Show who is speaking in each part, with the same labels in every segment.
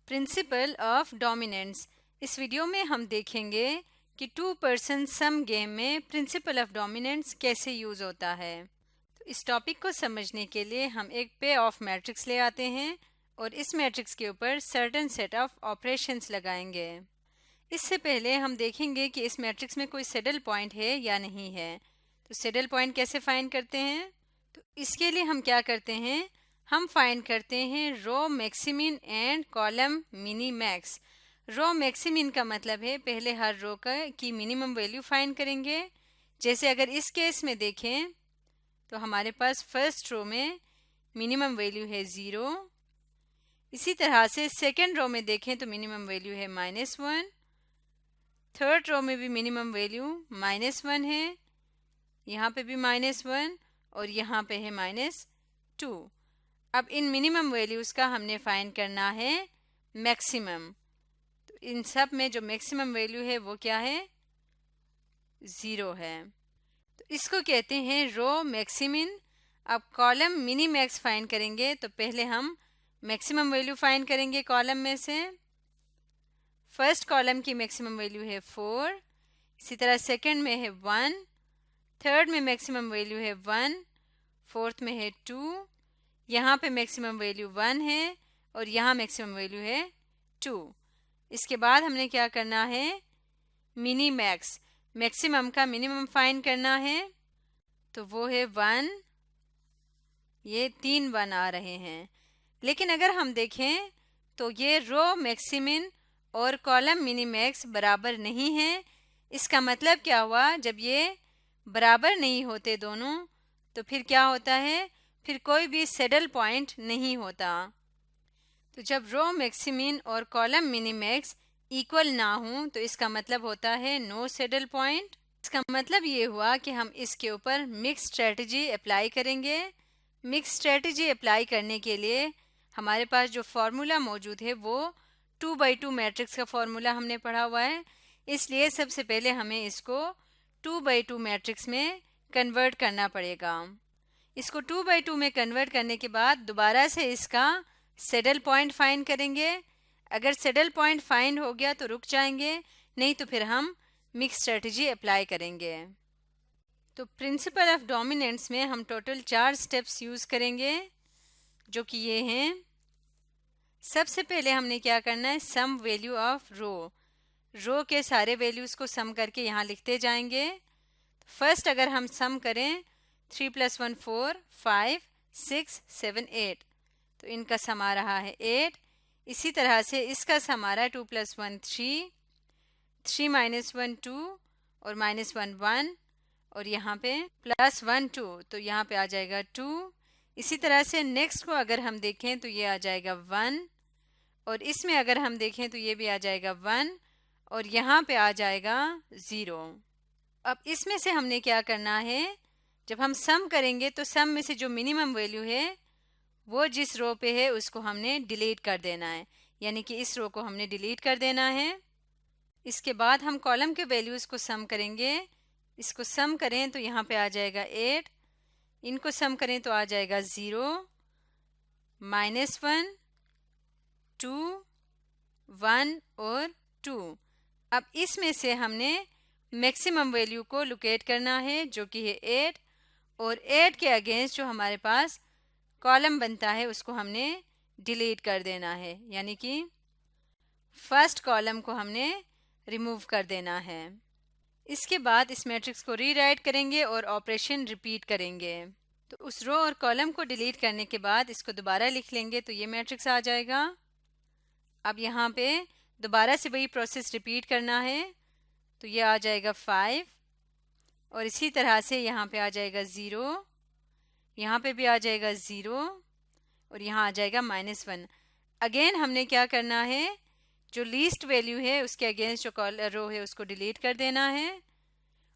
Speaker 1: Principle of dominance. इस video में हम देखेंगे कि टू पर्सन सम गेम में प्रिंसिपल ऑफ डोमिनेंस कैसे यूज होता है। तो इस टॉपिक को समझने के लिए हम एक पे ऑफ मैट्रिक्स ले आते हैं और इस मैट्रिक्स के ऊपर सर्टेन सेट ऑफ ऑपरेशंस लगाएंगे। इससे पहले हम देखेंगे कि इस मैट्रिक्स में कोई सैडल पॉइंट है या नहीं है। तो सैडल पॉइंट कैसे फाइंड करते हैं? तो इसके लिए हम क्या करते हैं, हम फाइंड करते हैं रो मैक्सिमिन एंड कॉलम मिनी मैक्स। रो मैक्सिमिन का मतलब है पहले हर रो की मिनिमम वैल्यू फाइंड करेंगे। जैसे अगर इस केस में देखें तो हमारे पास फर्स्ट रो में मिनिमम वैल्यू है 0। इसी तरह से सेकेंड रो में देखें तो मिनिमम वैल्यू है -1। थर्ड रो में भी मिनिमम वैल्यू -1 है, यहाँ पे भी -1 और यहाँ पे है -2। अब इन मिनिमम वैल्यूज़ का हमने फाइंड करना है मैक्सिमम। तो इन सब में जो मैक्सिमम वैल्यू है वो क्या है, 0 है। तो इसको कहते हैं रो मैक्सिमिन। अब कॉलम मिनी मैक्स फाइंड करेंगे तो पहले हम मैक्सिमम वैल्यू फाइंड करेंगे कॉलम में से। फर्स्ट कॉलम की मैक्सिमम वैल्यू है 4, इसी तरह सेकंड में है 1, थर्ड में मैक्सिमम वैल्यू है 1, फोर्थ में है 2, यहाँ पे मैक्सिमम वैल्यू 1 है और यहाँ मैक्सिमम वैल्यू है 2। इसके बाद हमने क्या करना है, मिनी मैक्स, मैक्सिमम का मिनिमम फाइंड करना है। तो वो है 1, ये 3 1 आ रहे हैं। लेकिन अगर हम देखें तो ये रो मैक्सिमिन और कॉलम मिनी मैक्स बराबर नहीं है। इसका मतलब क्या हुआ, जब ये बराबर नहीं होते दोनों तो फिर क्या होता है, फिर कोई भी सैडल पॉइंट नहीं होता। तो जब रो मैक्सिमिन और कॉलम मिनी मैक्स इक्वल ना हो तो इसका मतलब होता है नो सैडल पॉइंट। इसका मतलब ये हुआ कि हम इसके ऊपर मिक्स स्ट्रेटजी अप्लाई करेंगे। मिक्स स्ट्रेटजी अप्लाई करने के लिए हमारे पास जो फॉर्मूला मौजूद है वो 2x2 मैट्रिक्स का फॉर्मूला हमने पढ़ा हुआ है। इसलिए सबसे पहले हमें इसको 2x2 मैट्रिक्स में कन्वर्ट करना पड़ेगा। इसको 2x2 में कन्वर्ट करने के बाद दोबारा से इसका सैडल पॉइंट फाइंड करेंगे। अगर सैडल पॉइंट फाइंड हो गया तो रुक जाएंगे, नहीं तो फिर हम मिक्स स्ट्रेटजी अप्लाई करेंगे। तो प्रिंसिपल ऑफ डोमिनेंस में हम टोटल 4 स्टेप्स यूज़ करेंगे, जो कि ये हैं। सबसे पहले हमने क्या करना है, सम वैल्यू ऑफ रो के सारे वैल्यूज़ को सम करके यहाँ लिखते जाएंगे। फर्स्ट अगर हम सम करें 3 + 1 4, 5 6 7 8, तो इनका सम आ रहा है 8। इसी तरह से इसका सम आ रहा है 2 + 1 3, 3 - 1 2 और -1 1 और यहाँ पे +1 2, तो यहाँ पे आ जाएगा 2। इसी तरह से नेक्स्ट को अगर हम देखें तो ये आ जाएगा 1 और इसमें अगर हम देखें तो ये भी आ जाएगा 1 और यहाँ पे आ जाएगा 0। अब इसमें से हमने क्या करना है, जब हम सम करेंगे तो सम में से जो मिनिमम वैल्यू है वो जिस रो पे है उसको हमने डिलीट कर देना है, यानी कि इस रो को हमने डिलीट कर देना है। इसके बाद हम कॉलम के वैल्यूज़ को सम करेंगे। इसको सम करें तो यहाँ पे आ जाएगा 8, इनको सम करें तो आ जाएगा 0, -1 2 1 और 2। अब इसमें से हमने मैक्सिमम वैल्यू को लोकेट करना है, जो कि है 8, और 8 के अगेंस्ट जो हमारे पास कॉलम बनता है उसको हमने डिलीट कर देना है, यानी कि फर्स्ट कॉलम को हमने रिमूव कर देना है। इसके बाद इस मैट्रिक्स को रीराइट करेंगे और ऑपरेशन रिपीट करेंगे। तो उस रो और कॉलम को डिलीट करने के बाद इसको दोबारा लिख लेंगे तो ये मैट्रिक्स आ जाएगा। अब यहाँ पे दोबारा से वही प्रोसेस रिपीट करना है, तो ये आ जाएगा 5 और इसी तरह से यहाँ पे आ जाएगा 0, यहाँ पे भी आ जाएगा 0 और यहाँ आ जाएगा -1। अगेन हमने क्या करना है, जो लीस्ट वैल्यू है उसके अगेंस्ट जो रो है उसको डिलीट कर देना है।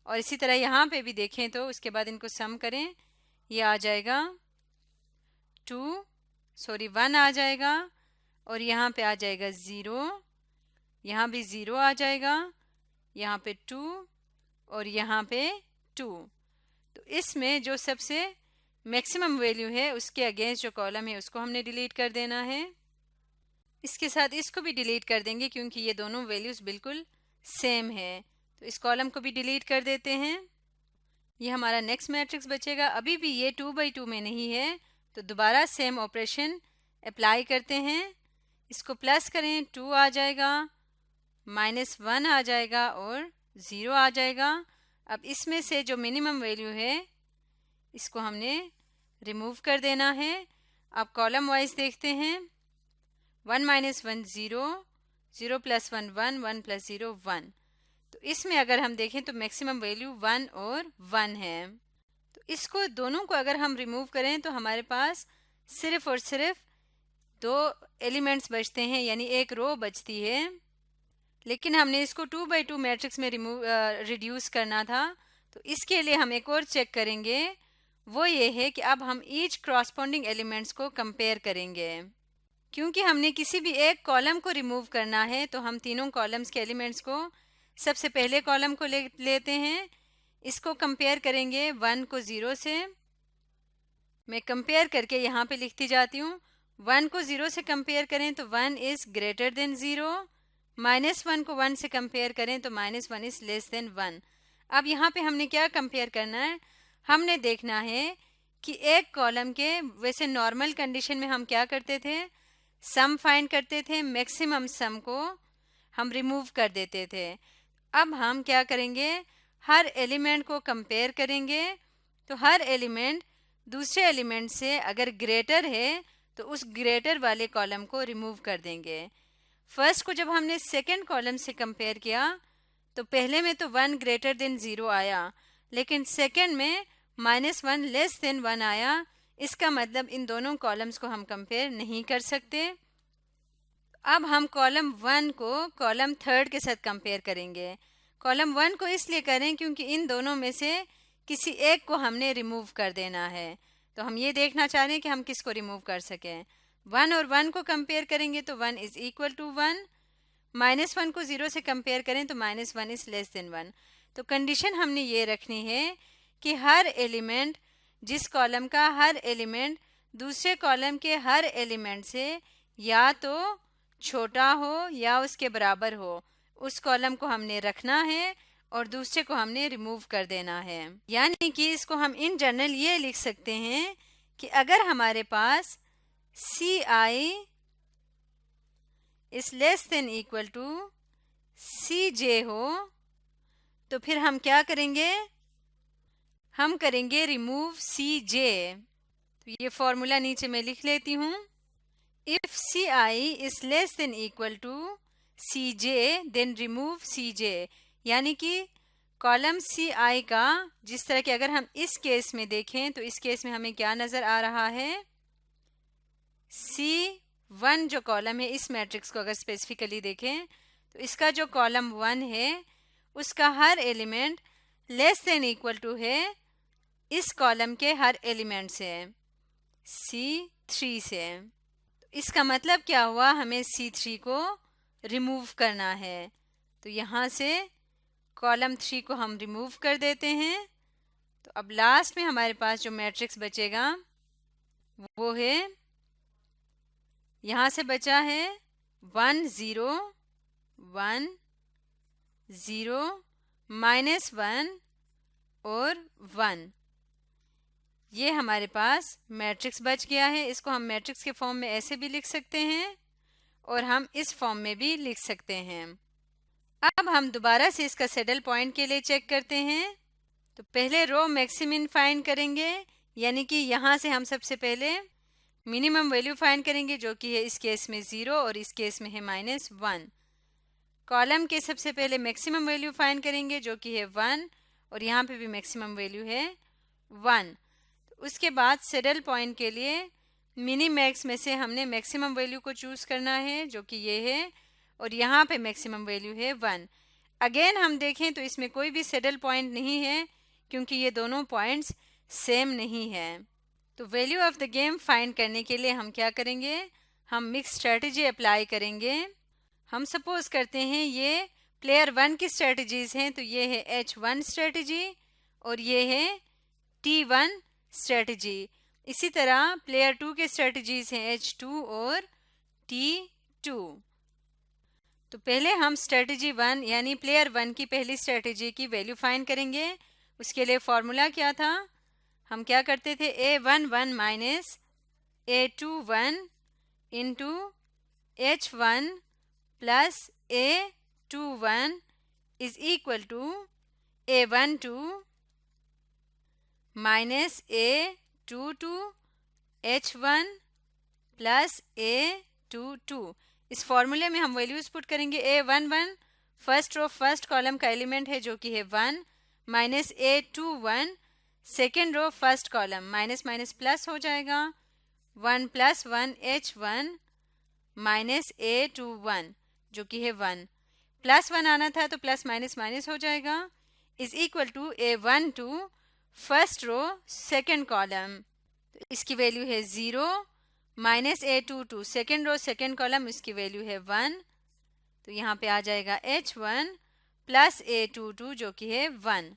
Speaker 1: और इसी तरह यहाँ पे भी देखें तो उसके बाद इनको सम करें, ये आ जाएगा 1 आ जाएगा और यहाँ पे आ जाएगा 0, यहाँ भी 0 आ जाएगा, यहाँ पे 2 और यहाँ पे 2। तो इसमें जो सबसे मैक्सिमम वैल्यू है उसके अगेंस्ट जो कॉलम है उसको हमने डिलीट कर देना है। इसके साथ इसको भी डिलीट कर देंगे क्योंकि ये दोनों वैल्यूज़ बिल्कुल सेम है। तो इस कॉलम को भी डिलीट कर देते हैं। ये हमारा नेक्स्ट मैट्रिक्स बचेगा। अभी भी ये 2 by 2 में नहीं है, तो दोबारा सेम ऑपरेशन अप्लाई करते हैं। इसको प्लस करें, 2 आ जाएगा, -1 आ जाएगा और 0 आ जाएगा। अब इसमें से जो मिनिमम वैल्यू है इसको हमने रिमूव कर देना है। अब कॉलम वाइज देखते हैं। 1 - 1 0, 0 + 1 1, 1 + 0 1। तो इसमें अगर हम देखें तो मैक्सिमम वैल्यू 1 और 1 है। तो इसको दोनों को अगर हम रिमूव करें तो हमारे पास सिर्फ और सिर्फ 2 एलिमेंट्स बचते हैं, यानी एक रो बचती है। लेकिन हमने इसको 2 by 2 मैट्रिक्स में रिड्यूस करना था। तो इसके लिए हम एक और चेक करेंगे, वो ये है कि अब हम ईच क्रॉसपोंडिंग एलिमेंट्स को कंपेयर करेंगे। क्योंकि हमने किसी भी एक कॉलम को रिमूव करना है तो हम तीनों कॉलम्स के एलिमेंट्स को सबसे पहले कॉलम को लेते हैं। इसको कंपेयर करेंगे 1 को 0 से। मैं कंपेयर करके यहाँ पे लिखती जाती हूँ। 1 को 0 से कंपेयर करें तो 1 इज़ ग्रेटर देन 0, -1 को 1 से कंपेयर करें तो -1 इज़ लेस देन 1। अब यहाँ पे हमने क्या कंपेयर करना है, हमने देखना है कि एक कॉलम के, वैसे नॉर्मल कंडीशन में हम क्या करते थे, सम फाइंड करते थे, मैक्सिमम सम को हम रिमूव कर देते थे। अब हम क्या करेंगे, हर एलिमेंट को कंपेयर करेंगे। तो हर एलिमेंट दूसरे एलिमेंट से अगर ग्रेटर है तो उस ग्रेटर वाले कॉलम को रिमूव कर देंगे। फर्स्ट को जब हमने सेकंड कॉलम से कंपेयर किया तो पहले में तो 1 ग्रेटर देन 0 आया, लेकिन सेकंड में -1 लेस देन 1 आया। इसका मतलब इन दोनों कॉलम्स को हम कंपेयर नहीं कर सकते। अब हम कॉलम 1 को कॉलम थर्ड के साथ कंपेयर करेंगे। कॉलम 1 को इसलिए करें क्योंकि इन दोनों में से किसी एक को हमने रिमूव कर देना है। तो हम ये देखना चाह रहे हैं कि हम किसको रिमूव कर सकें। 1 और 1 को कंपेयर करेंगे तो 1 इज़ इक्वल टू 1, -1 को 0 से कंपेयर करें तो -1 इज़ लेस देन 1। तो कंडीशन हमने ये रखनी है कि हर एलिमेंट, जिस कॉलम का हर एलिमेंट दूसरे कॉलम के हर एलिमेंट से या तो छोटा हो या उसके बराबर हो, उस कॉलम को हमने रखना है और दूसरे को हमने रिमूव कर देना है। यानी कि इसको हम इन जनरल ये लिख सकते हैं कि अगर हमारे पास Ci is less than equal to Cj हो तो फिर हम क्या करेंगे, हम करेंगे रिमूव Cj। तो ये फॉर्मूला नीचे मैं लिख लेती हूँ। If Ci is less than equal to Cj then remove Cj। यानी कि कॉलम Ci का, जिस तरह के अगर हम इस केस में देखें तो इस केस में हमें क्या नज़र आ रहा है, C1 जो कॉलम है, इस मैट्रिक्स को अगर स्पेसिफिकली देखें तो इसका जो कॉलम 1 है उसका हर element less than equal to है इस कॉलम के हर एलिमेंट से, C3 से। इसका मतलब क्या हुआ, हमें C3 को रिमूव करना है। तो यहाँ से कॉलम 3 को हम रिमूव कर देते हैं। तो अब लास्ट में हमारे पास जो मैट्रिक्स बचेगा वो है, यहाँ से बचा है 1 0 1 0 -1 और 1। ये हमारे पास मैट्रिक्स बच गया है। इसको हम मैट्रिक्स के फॉर्म में ऐसे भी लिख सकते हैं और हम इस फॉर्म में भी लिख सकते हैं। अब हम दोबारा से इसका सैडल पॉइंट के लिए चेक करते हैं। तो पहले रो मैक्सिमिन फाइंड करेंगे, यानी कि यहाँ से हम सबसे पहले मिनिमम वैल्यू फाइंड करेंगे जो कि है इस केस में 0 और इस केस में है -1। कॉलम के सबसे पहले मैक्सिमम वैल्यू फाइंड करेंगे जो कि है 1 और यहाँ पे भी मैक्सिमम वैल्यू है 1। तो उसके बाद सैडल पॉइंट के लिए मिनी मैक्स में से हमने मैक्सिमम वैल्यू को चूज़ करना है जो कि ये है, और यहाँ पे मैक्सिमम वैल्यू है 1। अगेन हम देखें तो इसमें कोई भी सैडल पॉइंट नहीं है क्योंकि ये दोनों पॉइंट्स सेम नहीं है। तो value of the game find करने के लिए हम क्या करेंगे, हम मिक्स स्ट्रेटजी अप्लाई करेंगे। हम सपोज करते हैं ये प्लेयर 1 की स्ट्रेटजीज़ हैं, तो ये है H1 स्ट्रेटजी और ये है T1 स्ट्रेटजी। इसी तरह प्लेयर 2 के स्ट्रेटजीज़ हैं H2 और T2। 2। तो पहले हम स्ट्रेटजी 1 यानी प्लेयर 1 की पहली स्ट्रेटजी की वैल्यू फाइंड करेंगे। उसके लिए फॉर्मूला क्या था, हम क्या करते थे, A11 minus A21 into H1 plus A21 is equal to A12 minus A22 H1 plus A22। इस फॉर्मूले में हम वैल्यूज पुट करेंगे। A11 first row first column का एलिमेंट है जो कि है 1, minus A21 second row first column, minus minus plus हो जाएगा, 1 प्लस 1 H1 माइनस A21 जो कि है 1, प्लस 1 आना था तो प्लस माइनस माइनस हो जाएगा, is equal to A12 first row second column, तो इसकी वैल्यू है 0, minus A22 second row second column, इसकी वैल्यू है 1, तो यहाँ पे आ जाएगा H1 प्लस A22 जो कि है 1।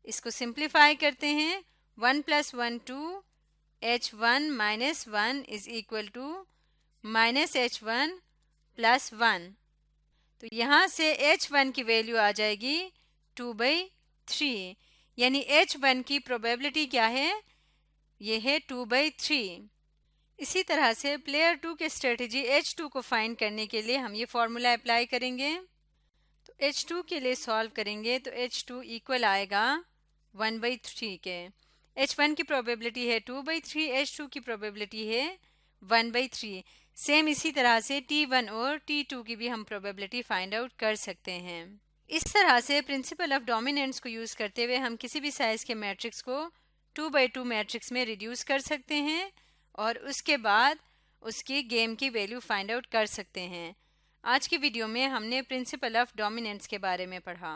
Speaker 1: इसको सिंप्लीफाई करते हैं, 1 plus 1 2, H1 minus 1 is equal to minus H1 plus 1। तो यहाँ से H1 की वैल्यू आ जाएगी 2/3, यानी H1 की प्रोबेबिलिटी क्या है, ये है 2/3। इसी तरह से प्लेयर 2 के स्ट्रेटजी H2 को फाइंड करने के लिए हम ये फॉर्मूला अप्लाई करेंगे। तो H2 के लिए सॉल्व करेंगे तो H2 इक्वल आएगा 1/3 के। H1 की प्रोबेबिलिटी है 2/3, H2 की प्रोबेबिलिटी है 1/3। सेम इसी तरह से T1 और T2 की भी हम प्रोबेबिलिटी फाइंड आउट कर सकते हैं। इस तरह से प्रिंसिपल ऑफ डोमिनेंस को यूज़ करते हुए हम किसी भी साइज के मैट्रिक्स को 2/2 मैट्रिक्स में रिड्यूस कर सकते हैं और उसके बाद उसकी गेम की वैल्यू फाइंड आउट कर सकते हैं। आज की वीडियो में हमने प्रिंसिपल ऑफ डोमिनेंस के बारे में पढ़ा।